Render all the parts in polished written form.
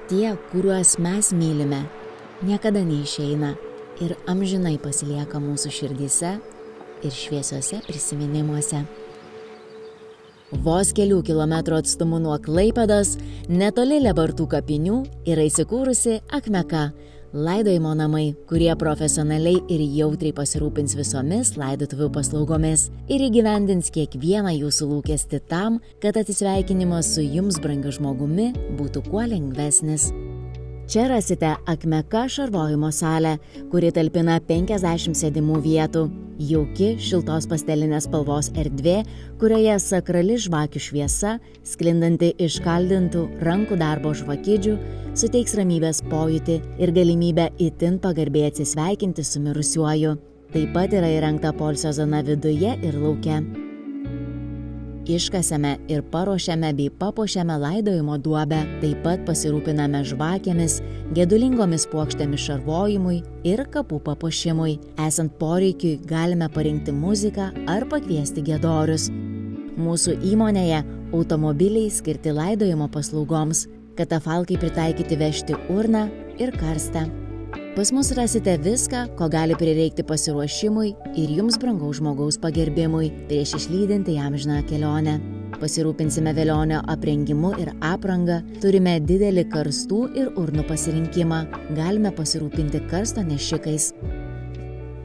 Tie, kuriuos mes mylime, niekada neišeina ir amžinai pasilieka mūsų širdyse ir šviesiuose prisiminimuose. Vos kelių kilometrų atstumu nuo Klaipėdos, netoli Lebartų kapinių, yra įsikūrusi Akmeka, laidojimo namai, kurie profesionaliai ir jautriai pasirūpins visomis laidotuvių paslaugomis ir įgyvendins kiekvieną jūsų lūkestį tam, kad atsisveikinimas su jums brangiu žmogumi būtų kuo lengvesnis. Čia rasite Akmeka šarvojimo salę, kuri talpina 50 sėdimų vietų, jauki šiltos pastelinės spalvos erdvė, kurioje sakrali žvakių šviesa, sklindanti iš kaldintų rankų darbo žvakidžių, suteiks ramybės pojūtį ir galimybę itin pagarbiai atsisveikinti su mirusiuoju. Taip pat yra įrengta poilsio zona viduje ir lauke. Iškasėme ir paruošėme bei papuošėme laidojimo duobę, taip pat pasirūpiname žvakėmis, gedulingomis puokštėmis šarvojimui ir kapų papuošimui. Esant poreikiui, galime parinkti muziką ar pakviesti giedorius. Mūsų įmonėje automobiliai skirti laidojimo paslaugoms, katafalkai pritaikyti vežti urną ir karstą. Pas mus rasite viską, ko gali prireikti pasiruošimui ir jums brangaus žmogaus pagerbimui prieš išlydint į amžiną kelionę. Pasirūpinsime velionio aprengimu ir apranga, turime didelį karstų ir urnų pasirinkimą, galime pasirūpinti karsto nešikais.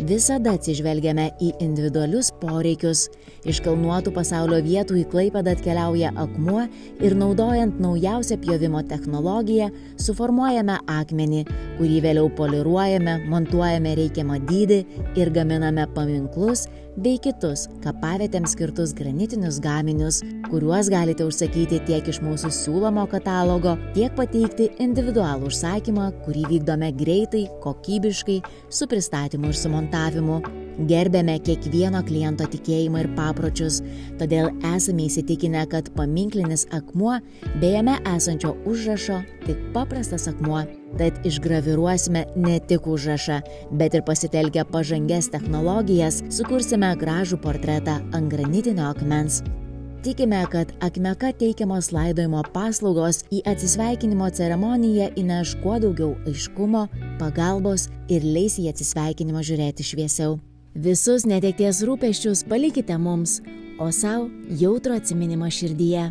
Visada atsižvelgiame į individualius poreikius. Iš kalnuotų pasaulio vietų į Klaipėdą atkeliauja akmuo ir naudojant naujausią pjovimo technologiją suformuojame akmenį, kurį vėliau poliruojame, montuojame reikiamą dydį ir gaminame paminklus bei kitus kapavietėms skirtus granitinius gaminius, kuriuos galite užsakyti tiek iš mūsų siūlomo katalogo, tiek pateikti individualų užsakymą, kurį vykdome greitai, kokybiškai, su pristatymu ir sumontavimu. Gerbėme kiekvieno kliento tikėjimą ir papročius, todėl esame įsitikinę, kad paminklinis akmuo be jame esančio užrašo tik paprastas akmuo. Tad išgraviruosime ne tik užrašą, bet ir pasitelkę pažangias technologijas sukursime gražų portretą ant granitinio akmens. Tikime, kad Akmeka teikiamos laidojimo paslaugos į atsisveikinimo ceremoniją įneš kuo daugiau aiškumo, pagalbos ir leis į atsisveikinimą žiūrėti šviesiau. Visus netekties rūpesčius palikite mums, o sau jautrų atsiminimą širdyje.